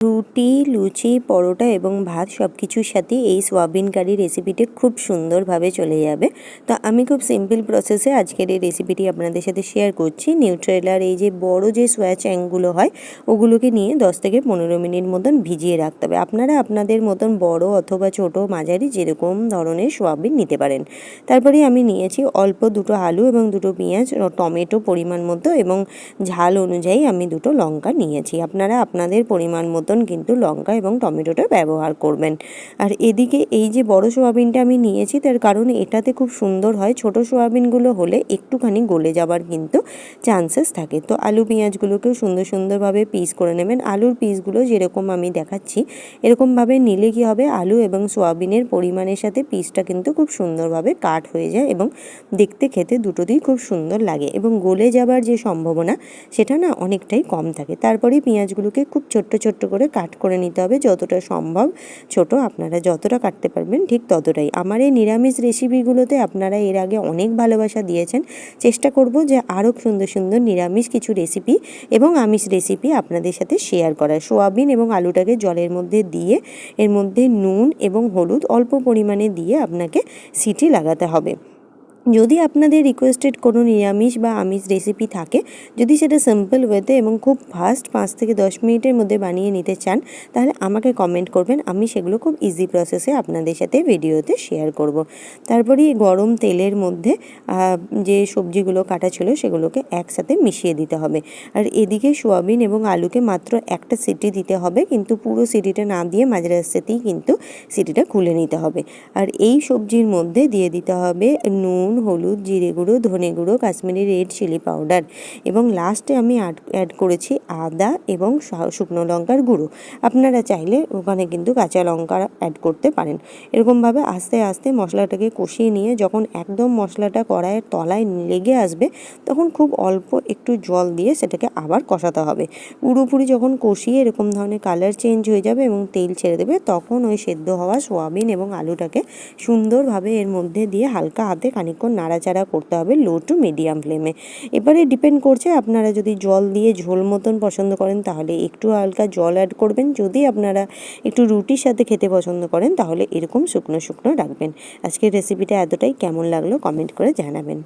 রুটি, লুচি, পরোটা এবং ভাত সব কিছুর সাথেই এই সয়াবিন কারি রেসিপিটি খুব সুন্দরভাবে চলে যাবে। তো আমি খুব সিম্পল প্রসেসে আজকের এই রেসিপিটি আপনাদের সাথে শেয়ার করছি। নিউট্রেলার এই যে বড় যে সয়া চ্যাংগুলো হয় ওগুলোকে নিয়ে 10 থেকে 15 মিনিট মতন ভিজিয়ে রাখতে হবে। আপনারা আপনাদের মতন বড় অথবা ছোট মাঝারি যেরকম ধরনের সয়াবিন নিতে পারেন। তারপরে আমি নিয়েছি অল্প দুটো আলু এবং দুটো পেঁয়াজ, টমেটো পরিমাণ মতো এবং ঝাল অনুযায়ী আমি দুটো লঙ্কা নিয়েছি। আপনারা আপনাদের পরিমাণ মতো কিন্তু লঙ্কা এবং টমেটোটা ব্যবহার করবেন। আর এদিকে এই যে বড় সোয়াবিনটা আমি নিয়েছি তার কারণ এটাতে খুব সুন্দর হয়। ছোট সোয়াবিনগুলো হলে একটুখানি গলে যাবার কিন্তু চান্সেস থাকে। তো আলু পেঁয়াজগুলোকেও সুন্দরভাবে পিস করে নেবেন। আলুর পিসগুলো যেরকম আমি দেখাচ্ছি এরকমভাবে নিলে কি হবে, আলু এবং সোয়াবিনের পরিমাণের সাথে পিসটা কিন্তু খুব সুন্দরভাবে কাট হয়ে যায় এবং দেখতে খেতে দুটোতেই খুব সুন্দর লাগে এবং গলে যাবার যে সম্ভাবনা সেটা না অনেকটাই কম থাকে। তারপরেই পেঁয়াজগুলোকে খুব ছোট্ট করে কাট করে নিতে হবে, যতটা সম্ভব ছোট। আপনারা যতটা কাটতে পারবেন ঠিক ততটাই। আমার এই নিরামিষ রেসিপিগুলোতে আপনারা এর আগে অনেক ভালোবাসা দিয়েছেন। চেষ্টা করব যে আরও সুন্দর নিরামিষ কিছু রেসিপি এবং আমিষ রেসিপি আপনাদের সাথে শেয়ার করার। সোয়াবিন এবং আলুটাকে জলের মধ্যে দিয়ে এর মধ্যে নুন এবং হলুদ অল্প পরিমাণে দিয়ে আপনাকে সিটি লাগাতে হবে। যদি আপনাদের রিকোয়েস্টেড কোনো নিরামিষ বা আমিষ রেসিপি থাকে, যদি সেটা সিম্পল ওয়েতে এবং খুব ফাস্ট 5 থেকে 10 মিনিটের মধ্যে বানিয়ে নিতে চান, তাহলে আমাকে কমেন্ট করবেন। আমি সেগুলো খুব ইজি প্রসেসে আপনাদের সাথে ভিডিওতে শেয়ার করব। তারপরে গরম তেলের মধ্যে যে সবজিগুলো কাটা ছিল সেগুলোকে একসাথে মিশিয়ে দিতে হবে। আর এদিকে সোয়াবিন এবং আলুকে মাত্র একটা সিটি দিতে হবে, কিন্তু পুরো সিটিটা না দিয়ে মাঝ রাস্তাতেই কিন্তু সিটিটা খুলে নিতে হবে। আর এই সবজির মধ্যে দিয়ে দিতে হবে নুন, হলুদ, জিরে গুঁড়ো, ধনে গুঁড়ো, কাশ্মীরি রেড চিলি পাউডার এবং লাস্টে আমি অ্যাড করেছি আদা এবং শুকনো লঙ্কার গুঁড়ো। আপনারা চাইলে ওখানে কিন্তু কাঁচা লঙ্কা অ্যাড করতে পারেন। এরকমভাবে আস্তে মশলাটাকে কষিয়ে নিয়ে যখন একদম মশলাটা কড়াইয়ের তলায় লেগে আসবে তখন খুব অল্প একটু জল দিয়ে সেটাকে আবার কষাতে হবে। পুরোপুরি যখন কষিয়ে এরকম ধরনের কালার চেঞ্জ হয়ে যাবে এবং তেল ছেড়ে দেবে, তখন ওই সেদ্ধ হওয়া সোয়াবিন এবং আলুটাকে সুন্দরভাবে এর মধ্যে দিয়ে হালকা হাতে খানিকক্ষণ নাড়াচাড়া করতে হবে লো টু মিডিয়াম ফ্লেমে। এবারে ডিপেন্ড করছে আপনারা যদি জল দিয়ে ঝোল মতন পছন্দ করেন তাহলে একটু হালকা জল অ্যাড করবেন। যদি আপনারা একটু রুটির সাথে খেতে পছন্দ করেন তাহলে এরকম শুকনো রাখবেন। আজকের রেসিপিটা এতটাই। কেমন লাগলো কমেন্ট করে জানাবেন।